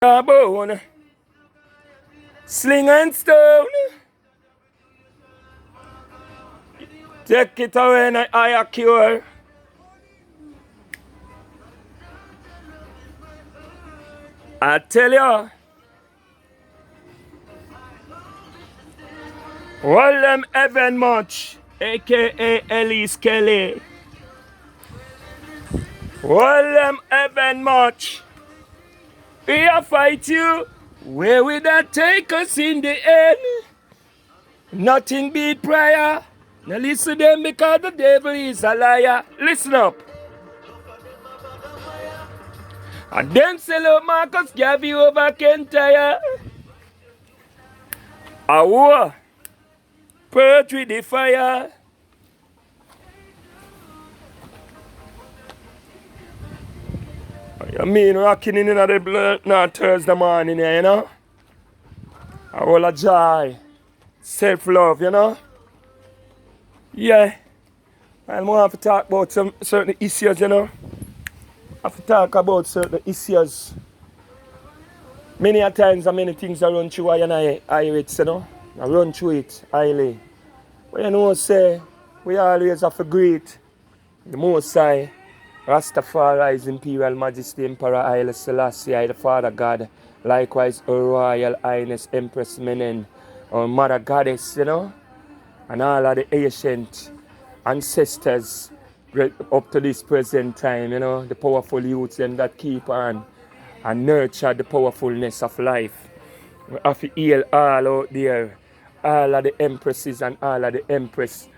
bone, sling and stone. Take it away and I cure. I tell you, all them Evan Much, aka Elise Kelly. All them Evan Much. We a fight you. Where will that take us in the end? Nothing beat prayer. Now listen to them because the devil is a liar. Listen up. And them sell out Marcus Garvey over Kentire. A war. Purge with the fire. You mean rocking in the blood now Thursday morning, you know? A whole of joy. Self-love, you know? Yeah. And I have to talk about some certain issues, you know? I have to talk about certain issues. Many a times and many things I run through and I it, you know? I run through it highly. But you know, say, we always have to greet the Most High, Rastafari's Imperial Majesty Emperor Haile Selassie, the Father God, likewise Her Royal Highness Empress Menen, our Mother Goddess, you know, and all of the ancient ancestors up to this present time, you know, the powerful youths them that keep on and nurture the powerfulness of life. We have to heal all out there, all of the empresses and all of the emperors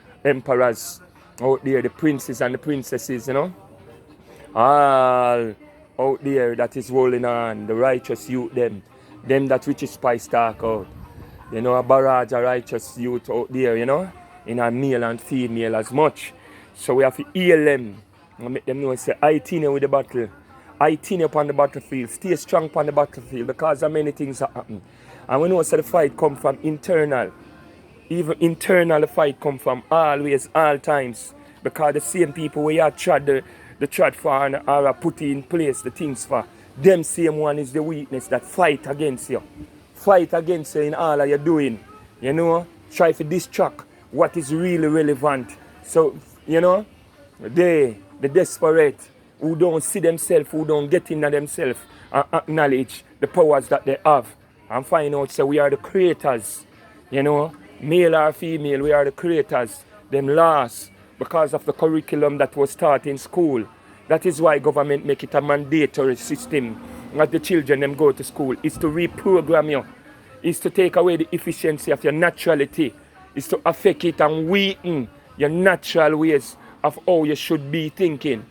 out there, the princes and the princesses, you know. All out there that is rolling on, the righteous youth them that which is spice talk out. You know, a barrage of righteous youth out there, you know, in a male and female as much. So we have to heal them and make them know, say, I thin with the battle. I thin upon the battlefield. Stay strong upon the battlefield because of many things that happen. And we know so the fight come from internal. Even internal the fight come from always, all times. Because the same people we have tried the trad for and are put in place the things for. Them same one is the weakness that fight against you. Fight against you in all that you're doing. You know, try to distract what is really relevant. So, you know, the desperate who don't see themselves, who don't get into themselves and acknowledge the powers that they have and find out so we are the creators. You know, male or female, we are the creators. Them lost because of the curriculum that was taught in school. That is why government make it a mandatory system that the children them go to school. It's to reprogram you. It's to take away the efficiency of your naturality. It's to affect it and weaken your natural ways of how you should be thinking.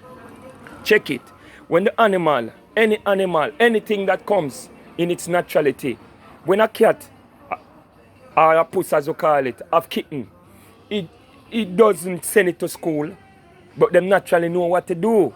Check it. When the animal, anything that comes in its naturality, when a cat or a puss as you call it, have kitten, it doesn't send it to school, but them naturally know what to do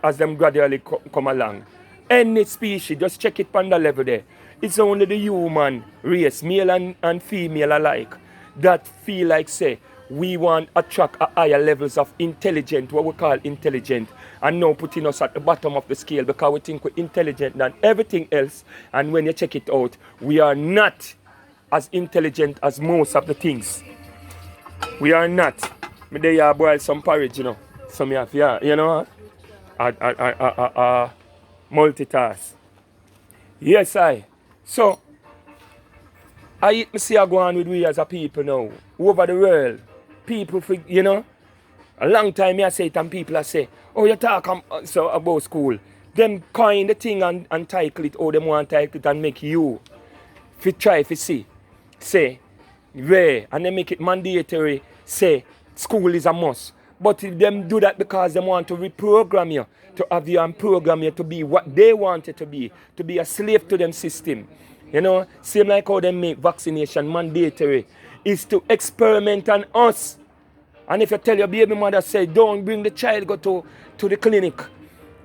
as them gradually come along. Any species, just check it on the level there. It's only the human race, male and female alike, that feel like say we want to attract a higher levels of intelligent, what we call intelligent, and now putting us at the bottom of the scale because we think we're intelligent than everything else. And when you check it out, we are not as intelligent as most of the things. We are not. Me there boil some porridge, you know. So me have, yeah, you know, multitask. Yes, I. So, I see I go on with we as a people now. Over the world. People, you know, a long time I say it and people I say, oh, you talk so about school. Them coin the thing and title it, or them want to title it and make you try to see. Say, where, and they make it mandatory, say, school is a must. But them do that because they want to reprogram you, to have you and program you to be what they want it to be a slave to them system. You know, same like how they make vaccination mandatory, is to experiment on us. And if you tell your baby mother, say, don't bring the child go to the clinic,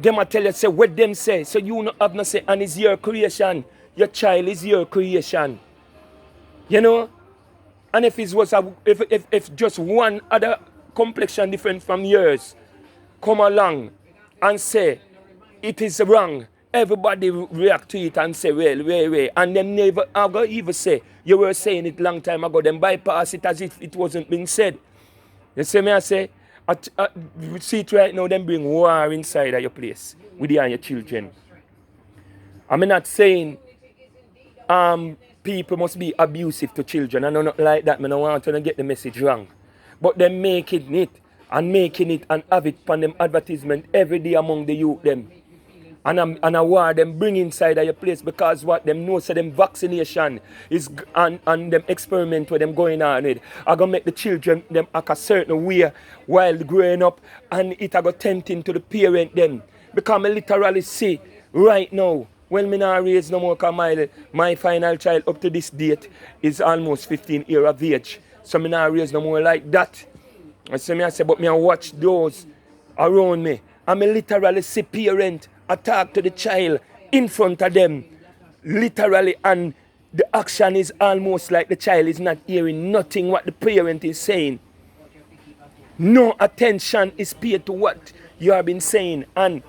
them will tell you, say, what them say, so you not have no say, and it's your creation. Your child is your creation. You know? And if it was if just one other complexion different from yours come along and say it is wrong, everybody react to it and say, well. And them never ever even say, you were saying it long time ago. Them bypass it as if it wasn't being said. You see me, I say, you see it right now, them bring war inside of your place with you and your children. I'm not saying people must be abusive to children. I know not like that. I don't want to get the message wrong. But them making it and have it on them advertisement every day among the youth them. And I want them bring inside of your place because what them know so them vaccination is and them experiment with them going on with. I gonna make the children them act a certain way while growing up and it I go tempting to the parent them. Because I literally see right now when me not raise no more because my final child up to this date is almost 15 years of age. So me not raise no more like that. I say but me I watch those around me. And me literally see parent attack to the child in front of them. Literally, and the action is almost like the child is not hearing nothing what the parent is saying. No attention is paid to what you have been saying. And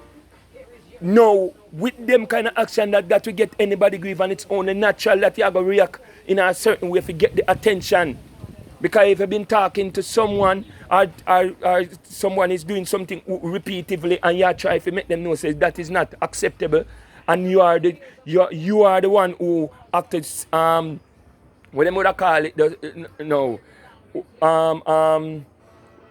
no, with them kind of action that we get anybody grieve, and it's only natural that you are going to react in a certain way if you get the attention. Because if you've been talking to someone or someone is doing something repeatedly and you try to make them know says that is not acceptable, and you are the one who acted what them would call it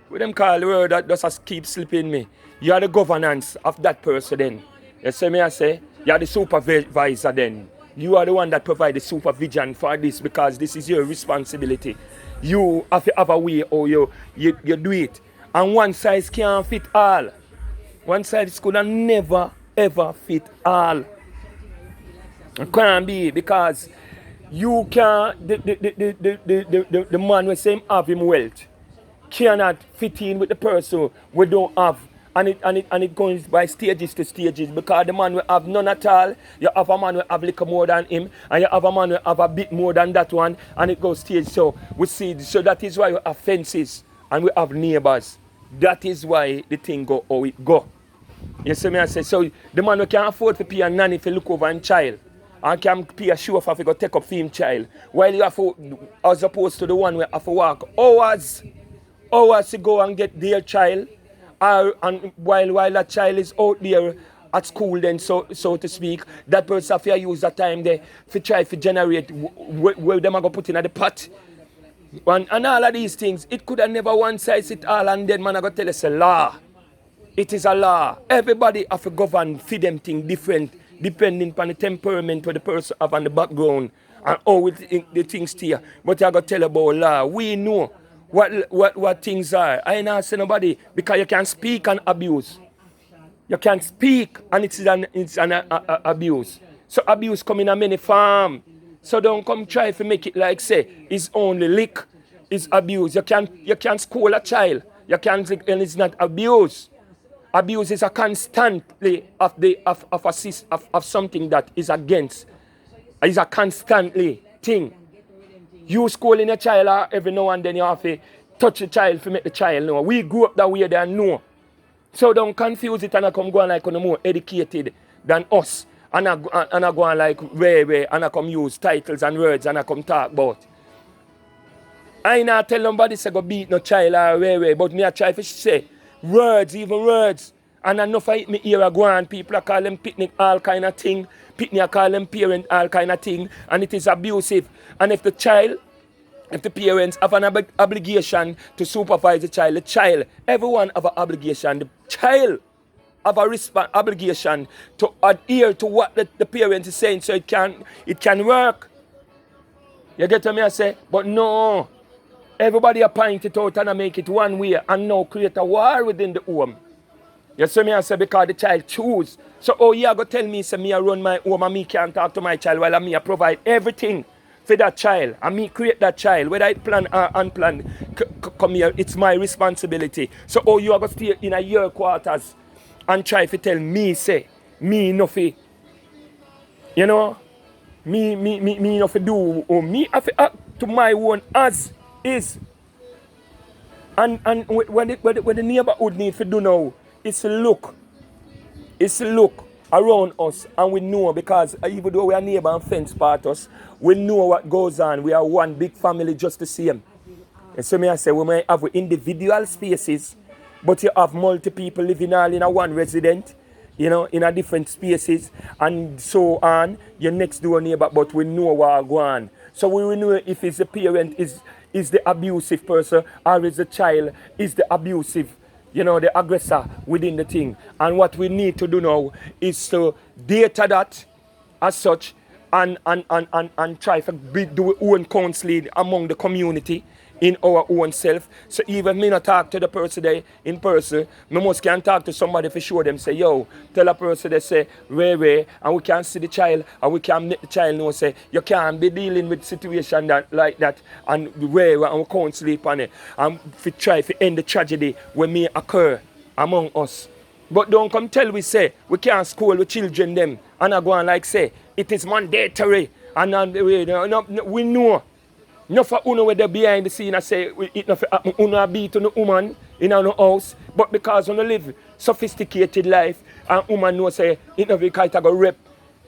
what them call the word that just keep slipping me. You are the governance of that person then. You see me I say? You are the supervisor then. You are the one that provide the supervision for this because this is your responsibility. You have to have a way or you do it. And one size can't fit all. One size could never ever fit all. It can't be because you can't the man will say him have him wealth cannot fit in with the person we don't have. And it goes by stages to stages because the man will have none at all. You have a man will have little more than him, and you have a man will have a bit more than that one, and it goes stage. So we see, so that is why we have fences and we have neighbors. That is why the thing go how it go. You see me I say, so the man who can afford to pay a nanny if you look over a child, and can pay a chauffeur if you go take up for him child, while you have to, as opposed to the one who have to walk hours to go and get their child. And while that child is out there at school then so to speak, that person have to use that time there to try to generate where them are going to put in at the pot. And all of these things, it could have never one size it all, and then man are going to tell us a law. It is a law. Everybody have to govern for them thing different depending on the temperament where the person have on the background and how the things steer. But I got to tell about law. We know what things are. I ain't not say nobody because you can speak and abuse. You can speak and it's an abuse. So abuse come in a many form. So don't come try to make it like say it's only lick, it's abuse. You can scold a child. You can and it's not abuse. Abuse is a constantly of something that is against. It's a constantly thing. You schooling a child every now and then you have to touch the child to make the child know. We grew up that way they know. So don't confuse it and I come go on like on more educated than us. And I go on like way and I come use titles and words and I come talk about. I not tell nobody say go beat no child or way, but me I try to say words, even words. And enough I me hear a go on, people I call them picnic all kind of thing. Picnic I call them parent all kind of thing. And it is abusive. And if the parents have an obligation to supervise the child, everyone have an obligation. The child have a obligation to adhere to what the parent is saying so it can work. You get what I say? But no, everybody appoint it out and make it one way and now create a war within the home. You see me I say because the child choose. So you are going to tell me say me I run my home and me can't talk to my child while I provide everything for that child and me create that child, whether it planned or unplanned, come here, it's my responsibility. So you are going to stay in your quarters and try to tell me, say, me nothing. You know? Me nothing do, or me have to act to my own as is. And what the neighborhood need to do now is to look. It's to look around us, and we know, because even though we are neighbor and fence part us, we know what goes on. We are one big family just the same. And so may I say, we may have individual spaces, but you have multi people living all in a one resident, you know, in a different spaces, and so on. Your next door neighbor, but we know what go on. So we will know if it's the parent is the abusive person, or is the child is the abusive, you know, the aggressor within the thing. And what we need to do now is to data that as such, and try to do our own counseling among the community in our own self. So even me not talk to the person there in person, me must can talk to somebody for sure them say, yo, tell a person they say, where, and we can see the child, and we can make the child know say, you can't be dealing with situation that like that, and where, and we can't sleep on it, and we try to end the tragedy when may occur among us. But don't come tell we say, we can't school with children them, and I go on like say, it is mandatory, and we know. Not for uno where they behind the scene and say it not for uno beat on a woman in our house, but because uno live sophisticated life and woman know say it not because it go rep,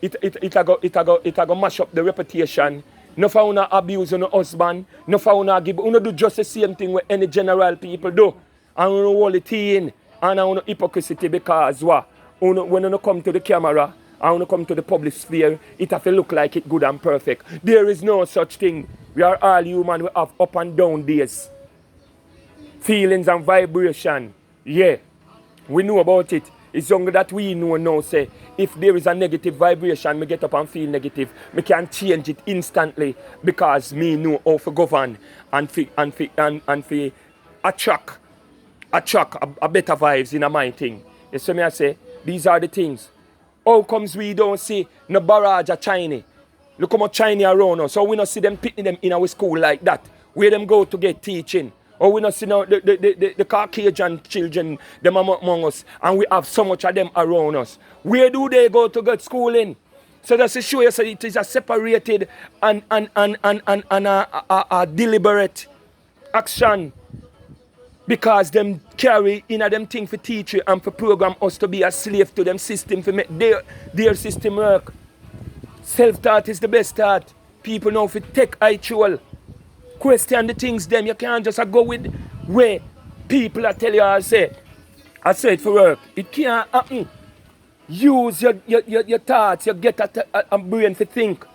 it go mash up the reputation. Not for uno abuse on husband, not for uno give uno do just the same thing with any general people do. And uno hold it in and uno hypocrisy because what? Uno, when uno come to the camera and when you come to the public sphere, it have to look like it good and perfect. There is no such thing. We are all human. We have up and down days. Feelings and vibration. Yeah. We know about it. It's only that we know now, say, if there is a negative vibration, me get up and feel negative, me can change it instantly because me know how to govern and attract a better vibes in a mind thing. You see me I say, these are the things. How comes we don't see no barrage of Chinese? Look how much Chinese around us. So we don't see them picking them in our school like that. Where them go to get teaching. Or we don't see no, the Caucasian children them among us. And we have so much of them around us. Where do they go to get schooling? So that's to show you so it is a separated and a deliberate action. Because them carry in them thing for teach you and for program us to be a slave to them system for make their system work. Self-taught is the best taught. People know if you take actual question the things them. You can't just go with where people are tell you I say it for work. It can't happen. Use your thoughts, you get a brain to think.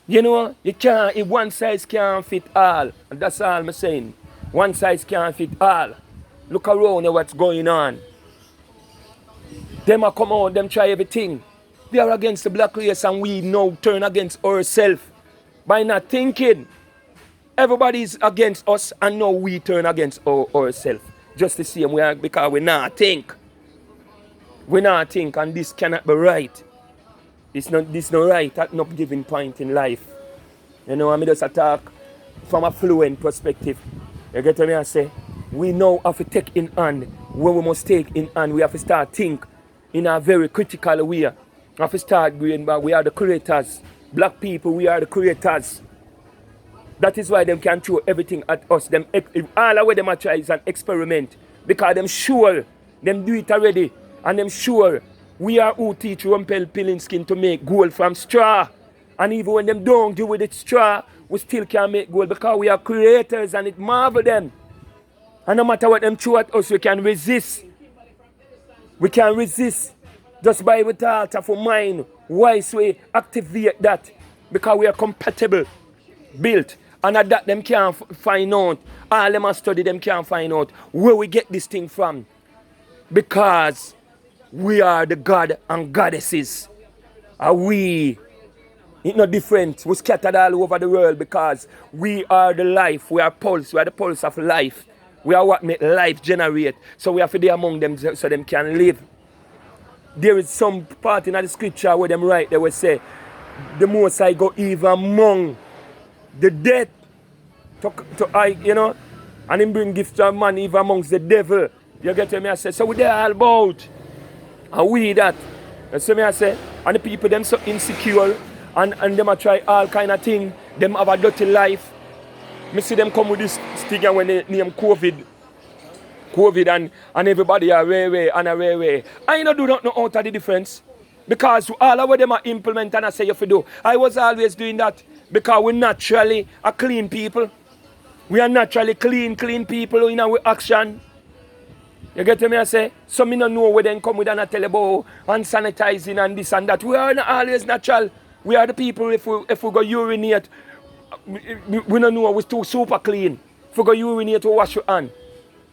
You know, you can't, if one size can't fit all. And that's all I'm saying. One size can't fit all. Look around at what's going on. Them are come out, them try everything. They are against the black race and we now turn against ourselves by not thinking. Everybody's against us and now we turn against ourselves. Just the same way because we not think. We not think and this cannot be right. This not right at no given point in life. You know, I mean just attack from a fluent perspective. You get what I say? We now have to take in hand when we must take in hand. We have to start think in a very critical way. We have to start going back. We are the creators. Black people, we are the creators. That is why them can throw everything at us. Them all of them try is an experiment. Because them sure, them do it already. And them sure, we are who teach Rumpel Pilinski to make gold from straw. And even when them don't do with it straw, we still can make gold because we are creators and it marvel them. And no matter what them throw at us, we can resist. We can resist. Just by the thought of our mind, wise way, activate that. Because we are compatible, built. And at that them can't find out. All them have studied, them can't find out where we get this thing from. Because we are the God and goddesses. And we, it's not different. We scattered all over the world because we are the life. We are pulse. We are the pulse of life. We are what make life generate. So we have to be among them so them can live. There is some part in the scripture where them write, they will say, the Most High go even among the dead. You know, and him bring gifts to a man even amongst the devil. You get what I say? So we there all about. And we that. You see me I say? And the people them so insecure and them a try all kind of thing. Them have a dirty life. Me see them come with this stigma when they name COVID and everybody are way and a way. I don't do not know out of the difference. Because all of what them are implement and I say you have to do. I was always doing that because we naturally are clean people. We are naturally clean people in our action. You get me I say? So me don't know where they come with and I tell you about and sanitizing and this and that. We are not always natural. We are the people if we go urinate, we don't know we're too super clean. If we go urinate we wash your hand.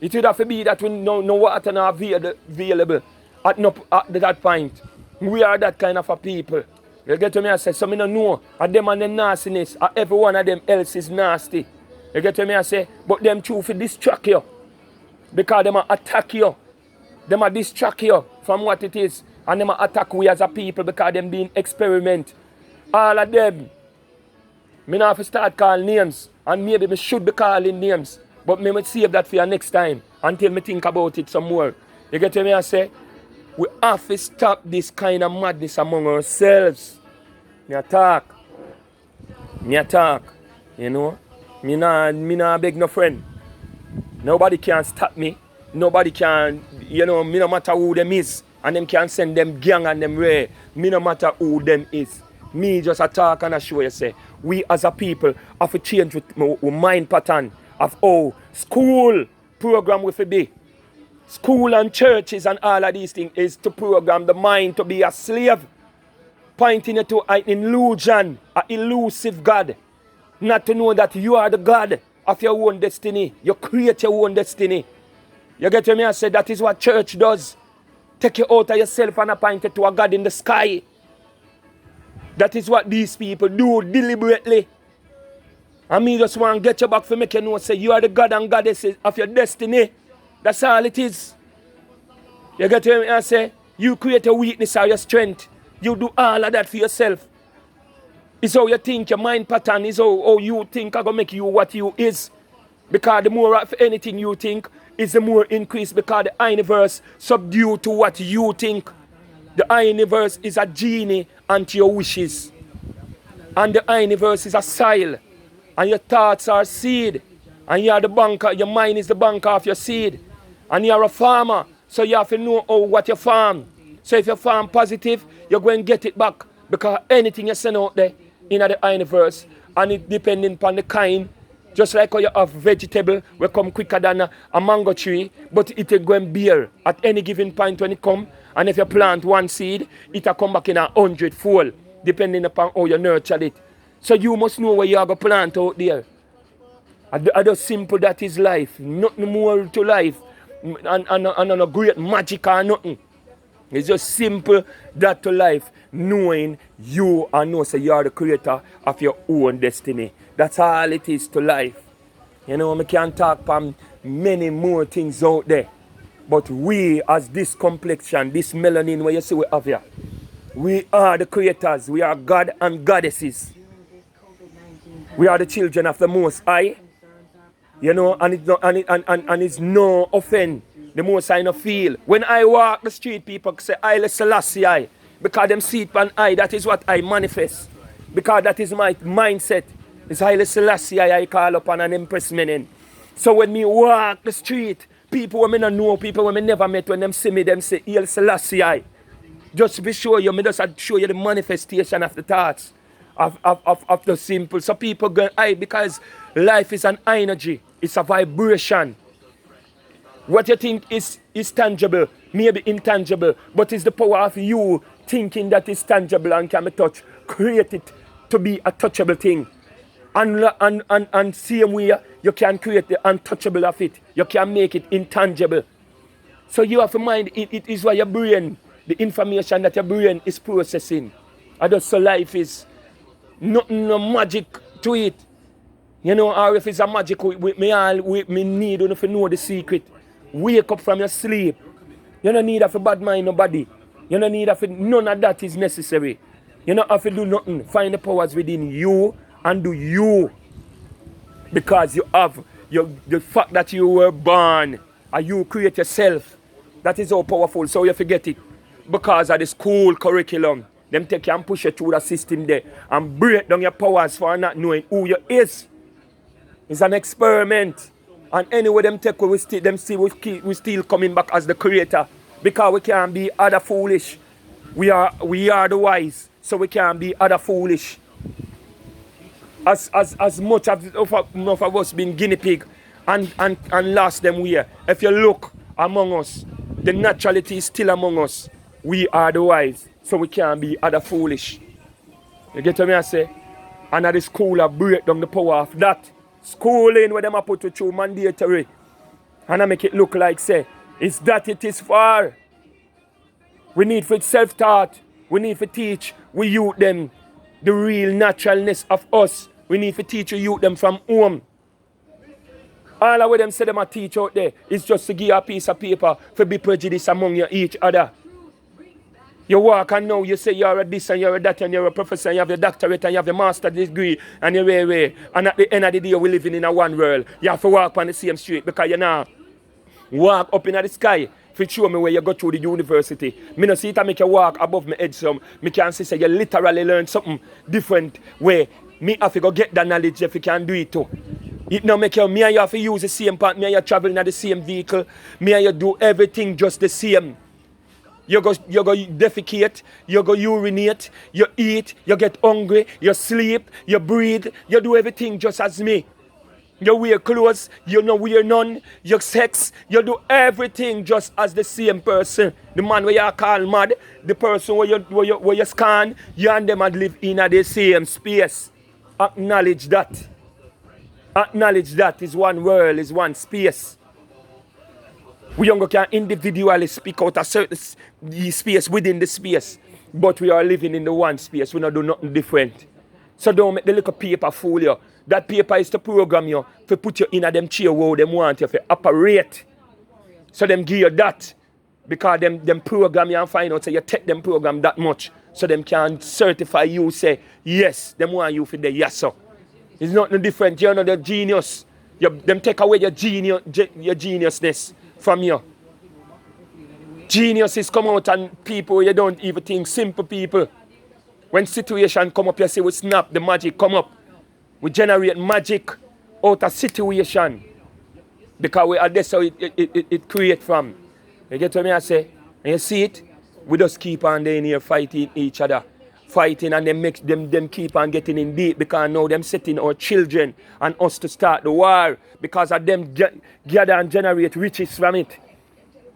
It would have to be that we no water not available at that point. We are that kind of a people. You get me I say? So me don't know. At them and the nastiness. Every one of them else is nasty. You get me I say? But them truth to distract you. Because them attack you. Them distract you from what it is. And them attack we as a people because them doing experiment. All of them. Me not have to start calling names. And maybe me should be calling names. But me will save that for you next time. Until me think about it some more. You get me I say? We have to stop this kind of madness among ourselves. Me attack. You know? Me not beg no friend. Nobody can stop me. Nobody can, me no matter who them is. And them can send them gang and them ray. Me no matter who them is. Me just attack and I show you say, we as a people have to change with mind pattern of how school program will be. School and churches and all of these things is to program the mind to be a slave. Pointing it to an illusion, an elusive God. Not to know that you are the God of your own destiny. You create your own destiny. You get me? I say that is what church does. Take you out of yourself and appoint it to a God in the sky. That is what these people do deliberately. And me just want to get you back for make you know say you are the God and goddess of your destiny. That's all it is. You get me? I say you create a weakness or your strength. You do all of that for yourself. It's how you think, your mind pattern is how you think are going to make you what you is. Because the more of anything you think, is the more increase because the universe subdue to what you think. The universe is a genie unto your wishes. And the universe is a soil. And your thoughts are seed. And you are the banker, your mind is the banker of your seed. And you are a farmer, so you have to know what you farm. So if you farm positive, you're going to get it back. Because anything you send out there, in the universe, and it depending upon the kind, just like how you have vegetable will come quicker than a mango tree, but it will go and bear at any given point when it come. And if you plant one seed, it will come back in 100-fold, depending upon how you nurture it. So you must know where you are going to plant out there. And just simple that is life. Nothing more to life. And no great magic or nothing. It's just simple that to life. Knowing you and know so you are the creator of your own destiny. That's all it is to life. You know, we can talk about many more things out there. But we as this complexion, this melanin where you see we have here, we are the creators. We are God and goddesses. We are the children of the Most High. You know, and it's no offense. The Most High no feel. When I walk the street, people say, Haile Selassie. Because them see it on I, that is what I manifest. Because that is my mindset. It's Haile Selassie I call upon and impress men in. So when me walk the street, people when me not know, people when me never met, when them see me, them say, Haile Selassie I. Just to be sure you, me just show you the manifestation of the thoughts of the simple. So people go, because life is an energy. It's a vibration. What you think is tangible, maybe intangible, but it's the power of you thinking that is tangible and can be touched. Create it to be a touchable thing. And same way, you can create the untouchable of it. You can make it intangible. So you have to mind, it is what your brain, the information that your brain is processing. And that's so life is. Nothing no magic to it. You know, or if it's a magic, me need you to know the secret. Wake up from your sleep. You don't need a bad mind nobody. You don't need none of that is necessary. You don't have to do nothing. Find the powers within you and do you. Because you have the fact that you were born and you create yourself. That is how powerful. So you forget it. Because of the school curriculum. Them take you and push you through the system there and break down your powers for not knowing who you is. It's an experiment. And anyway them take we still coming back as the creator. Because we can't be other foolish. We are the wise, so we can't be other foolish. As much as enough of us been guinea pig and lost them way. If you look among us, the naturality is still among us. We are the wise, so we can't be other foolish. You get what I say? And at the school I break down the power of that. Schooling where them I put you through mandatory. And I make it look like say, it's that it is for. We need for self-taught. We need to teach we youth them the real naturalness of us. We need to teach you youth them from home. All of what them say them a teach out there is just to give you a piece of paper for be prejudice among you each other. You walk and now you say you're a this and you're a that and you're a professor and you have your doctorate and you have your master's degree and you're way. And at the end of the day we're living in a one world. You have to walk on the same street because you now walk up in the sky. If you show me where you go through the university, me no see it and make you walk above my head some. Me can say you literally learn something different where me have to go get that knowledge if you can do it too. It now make you, me and you have to use the same part, me and you traveling in the same vehicle, me and you do everything just the same. You go defecate, you go urinate, you eat, you get hungry, you sleep, you breathe, you do everything just as me. You wear clothes, you no wear none, you sex, you do everything just as the same person. The man where you call mad, the person where you scan, you and them live in the same space. Acknowledge that. Acknowledge that is one world, is one space. We young can individually speak out a certain space within the space, but we are living in the one space. We don't do nothing different. So don't make the little paper fool you. That paper is to program you, to put you in a them chair where them want you to operate. So them give you that, because them program you and find out so you take them program that much, so them can certify you, say, yes, them want you for the yes sir. It's nothing different. You're not the genius. Them take away your geniusness from you. Geniuses come out and people you don't even think, simple people. When situation come up, you say we snap, the magic come up. We generate magic out of situation. Because that's how it create from. You get what I say? And you see it? We just keep on there in here fighting each other. Fighting and then make them keep on getting in deep because now them setting our children and us to start the war because of them gather and generate riches from it.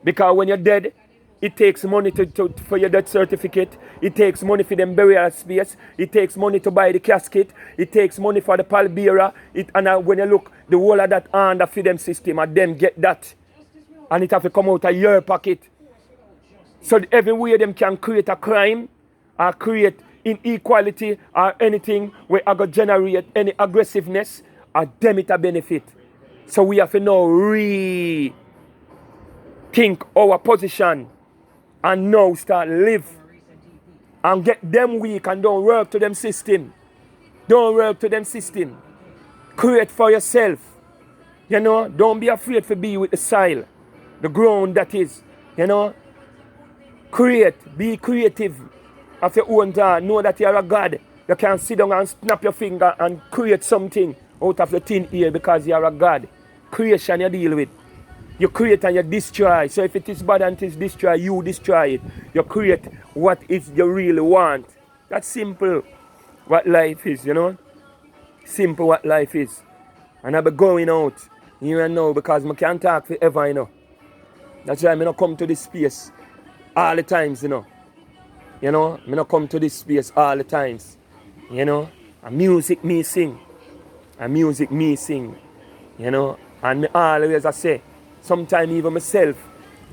Because when you're dead, it takes money for your death certificate. It takes money for them burial space. It takes money to buy the casket. It takes money for the pallbearer. And when you look, the whole of that under for them system and them get that. And it have to come out of your pocket. So everywhere them can create a crime or create inequality or anything where I go generate any aggressiveness or them it a benefit. So we have to now rethink our position and now start live and get them weak and don't work to them system. Don't work to them system. Create for yourself. You know, don't be afraid to be with the soil, the ground that is, you know. Create, be creative of your own time. Know that you're a God. You can sit down and snap your finger and create something out of the thin air because you're a God. Creation you deal with. You create and you destroy. So if it is bad and it is destroy, you destroy it. You create what is you really want. That's simple what life is, you know. Simple what life is. And I'll be going out here and now because I can't talk forever, you know. That's why I don't come to this space all the times, you know. You know, I don't come to this space all the times. You know, and music me sing. And music me sing. You know, and me always I say, sometimes even myself,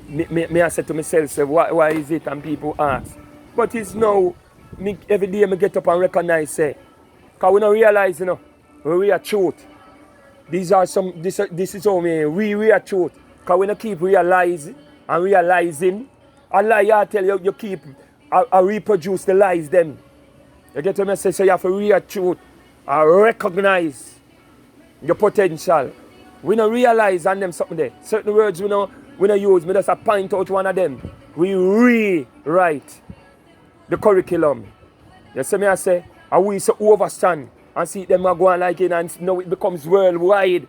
me I say to myself, say, why is it? And people ask. But it's now, every day I get up and recognize, say, because we don't realize, you know, we are truth. This is how we are truth. Because we don't keep realizing and realizing. A lie I tell you, you keep, I reproduce the lies them. You get what I say? So you have to real truth and recognize your potential. We don't realize on them something there. Certain words we don't use. We just point out one of them. We rewrite the curriculum. You see me I say? And we so overstand and see them go on like it and now it becomes worldwide.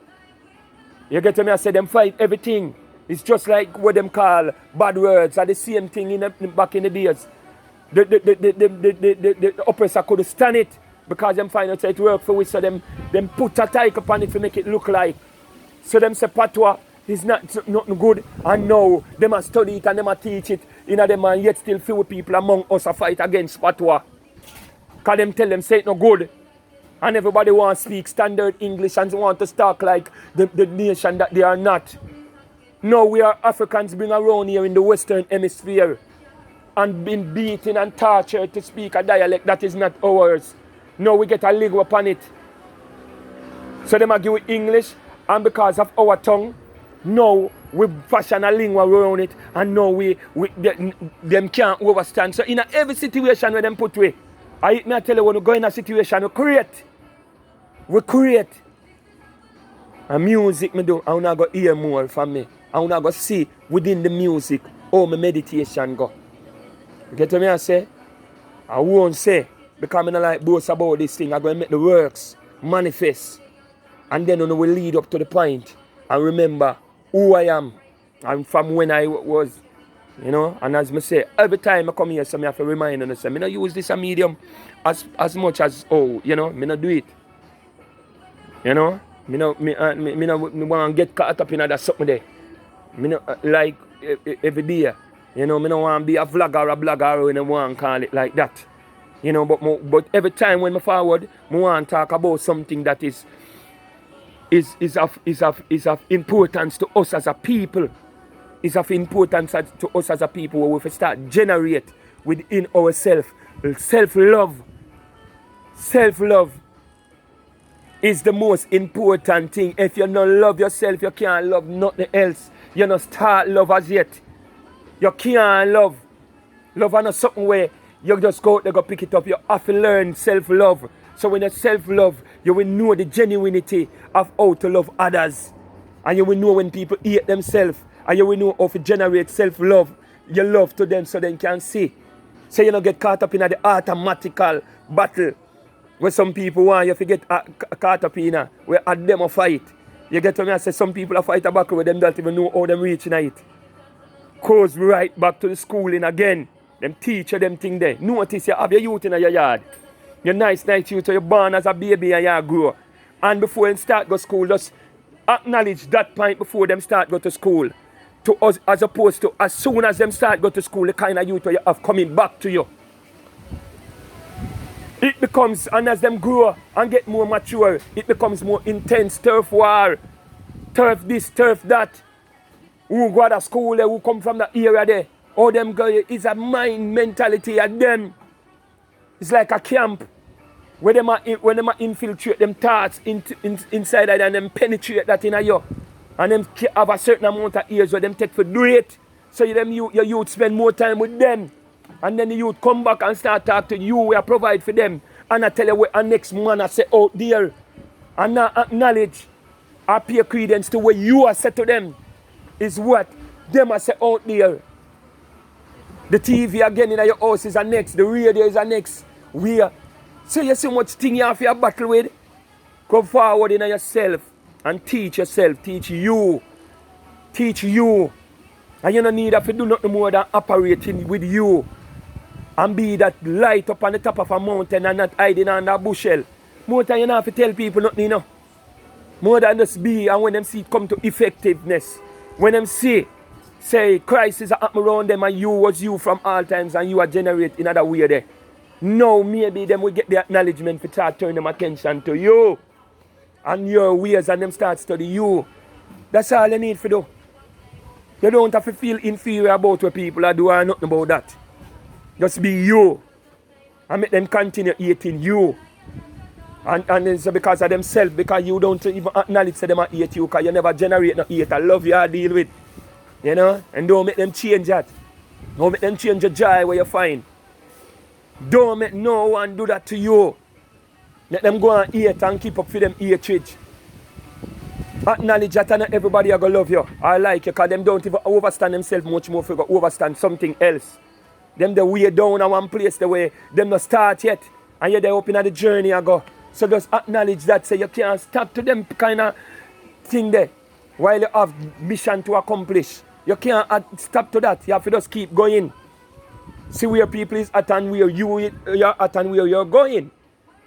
You get what I say? Them fight everything. It's just like what them call bad words are the same thing back in the days. The oppressor could stand it because them find out it work for we, so them put a title upon it to make it look like. So them say patois is nothing good, and now them a study it and them a teach it. Them and yet still few people among us a fight against patois. Cause them tell them say it no good. And everybody want to speak standard English and want to talk like the nation that they are not. No, we are Africans being around here in the Western Hemisphere and been beaten and tortured to speak a dialect that is not ours. No, we get a lingua upon it. So them a give it English, and because of our tongue, now we fashion a lingua around it, and now them can't overstand. So in every situation where them put way, I tell you, when we go in a situation, we create. And music me do, I wanna go hear more from me. I wanna go see within the music how my meditation go. You get what me I say? I won't say, because I don't like boast about this thing. I'm going to make the works manifest. And then we will lead up to the point and remember who I am and from when I was, And as I say, every time I come here, so I have to remind them, I don't use this a medium as much as, I don't do it. Me want to get caught up in that something there. Me not like every day. Me don't want to be a vlogger or a blogger, and I want to call it like that. But every time when I forward, I want to talk about something that is of importance to us as a people. Is of importance to us as a people, where we start generate within ourselves self-love. Self-love is the most important thing. If you don't love yourself, you can't love nothing else. You don't start love as yet. You can't love. Love is not something where you just go out there, go pick it up. You have to learn self-love. So when you self-love, you will know the genuinity of how to love others. And you will know when people hate themselves. And you will know how to generate self-love. You love to them so they can see. So you don't get caught up in the automatical battle. Where some people want you to get caught up in where at them a fight. You get to me, I say some people a fight a battle where them don't even know how them reaching it. Goes right back to the schooling again. Them teacher them thing there. Notice you have your youth in your yard. Your nice youth, you're born as a baby and you grow. And before them start go to school, just acknowledge that point before them start go to school. To us, as opposed to as soon as them start go to school, the kind of youth you have coming back to you. It becomes, and as them grow and get more mature, it becomes more intense turf war. Turf this, turf that. Who go to school there, who come from the area there. All them go, it's a mind mentality of them. It's like a camp. Where them infiltrate them thoughts inside and them penetrate that in you. And them have a certain amount of years where them take for do it. So your youth spend more time with them. And then the youth come back and start talk to you, we are provide for them. And I tell you what, and next man I say out there. And now acknowledge, I pay credence to what you are said to them. Is what them I say out there. The TV again in your house is a next, the radio is a next. Where? So you see much thing you have to battle with? Come forward in yourself and teach yourself, teach you. Teach you. And you don't need to do nothing more than operating with you. And be that light up on the top of a mountain and not hiding under a bushel. More than you don't have to tell people nothing, More than just be, and when them see it come to effectiveness. When them say Christ is up around them and you was you from all times and you are generate in other way there. Now maybe them will get the acknowledgement for start turning them attention to you. And your ways and them start study you. That's all you need to do. You don't have to feel inferior about what people are doing or nothing about that. Just be you. And make them continue hating you. And it's because of themselves, because you don't even acknowledge that them hate you, because you never generate no hate. I love you, I deal with. And don't make them change that. Don't make them change your joy where you find. Don't make no one do that to you. Let them go and hate and keep up for them hatred. Acknowledge that not everybody are going to love you. I like you, because them don't even overstand themselves much more for go overstand something else. Them the way down at one place the way them not start yet. And yet they open at the journey and go. So just acknowledge that. Say you can't stop to them kind of thing there. While you have mission to accomplish. You can't stop to that. You have to just keep going. See where people is at and where you're at and where you're going.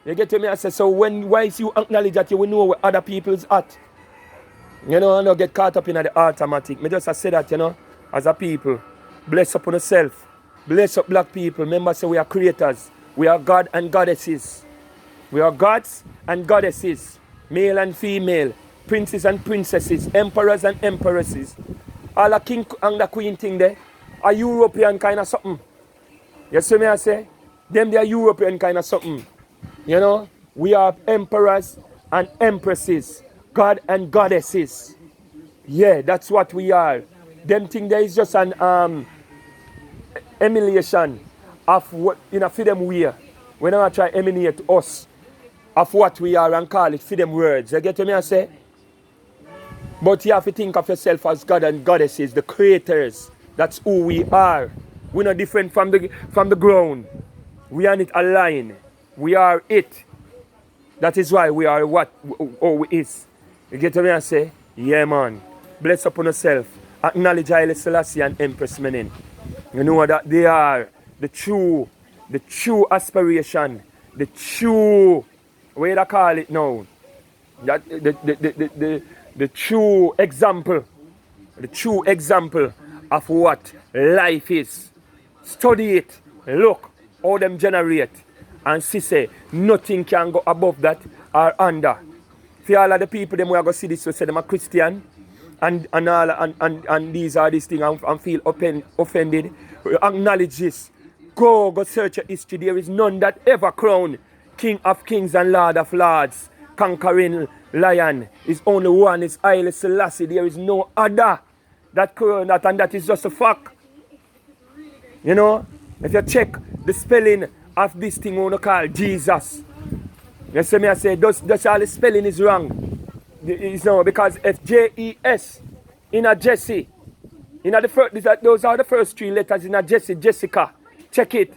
You get to me? I say, so once you acknowledge that, you will know where other people's at. You know, and not get caught up in the automatic. Me just I say that, you know, as a people. Bless upon yourself. Bless up black people. Remember, say we are creators. We are God and goddesses. We are gods and goddesses. Male and female. Princes and princesses. Emperors and empresses. All the king and the queen thing there. A European kind of something. You see me I say? Them they are European kind of something. You know? We are emperors and empresses. God and goddesses. Yeah, that's what we are. Them thing there is just an emulation of what, you know, for them we are. When I try to emanate us of what we are and call it for them words. You get what I say? But you have to think of yourself as God and goddesses, the creators. That's who we are. We're not different from the ground. We are not aligned. We are it. That is why we are what we is. You get what I say? Yeah, man. Bless upon yourself. Acknowledge Haile Selassie and Empress Menen. You know that they are the true aspiration, the true, what do you call it now? That the true example of what life is. Study it, look how them generate, and see say nothing can go above that or under. For all of the people them we are going to see this, we say them are Christian and these are these things and feel offended. Acknowledge this. Go search your history. There is none that ever crowned King of Kings and Lord of Lords, conquering lion. Is only one, is Haile Selassie. There is no other that crowned that, and that is just a fact. You know, if you check the spelling of this thing we want to call Jesus, you see me I say, that's all the spelling is wrong. It's no, because if J-E-S in a Jesse, in a the first, those are the first three letters in a Jesse, Jessica. Check it.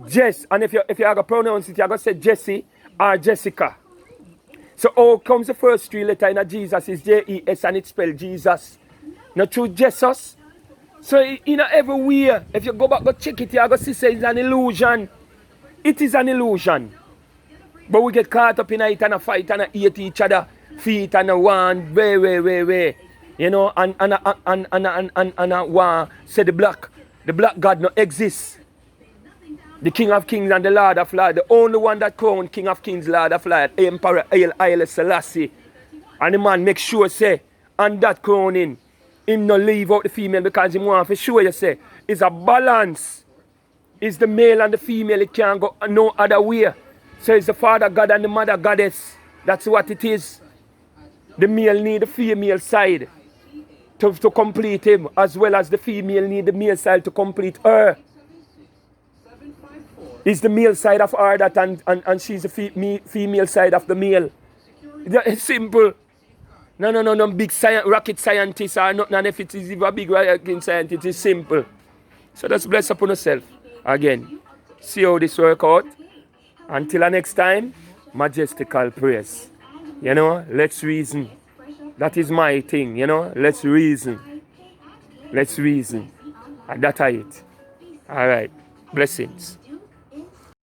Jess, and if you are going to pronounce it, you're going to say Jesse or Jessica. So how comes the first three letter in a Jesus is J-E-S and it's spelled Jesus. Not through Jesus. So in everywhere, if you go back, go check it, you're going to see it's an illusion. It is an illusion. But we get caught up in it and a fight and a hate each other, feet and a one, way. You know, and one say the black God no exists. The King of Kings and the Lord of Lords, the only one that crowned King of Kings, Lord of Lords, Emperor Haile Selassie. And the man make sure say, and that crowning, him no leave out the female because he want to show you say, it's a balance. It's the male and the female, it can't go no other way. So it's the Father God and the Mother Goddess. That's what it is. The male need the female side to complete him, as well as the female need the male side to complete her. It's the male side of her that and she's the female side of the male. It's simple. No big rocket scientist or nothing, and if it is even a big rocket scientist, it's simple. So just bless upon yourself. Again, see how this work out. Until the next time, majestical praise. You know, let's reason. That is my thing, you know. Let's reason. And that's it. Alright. Blessings.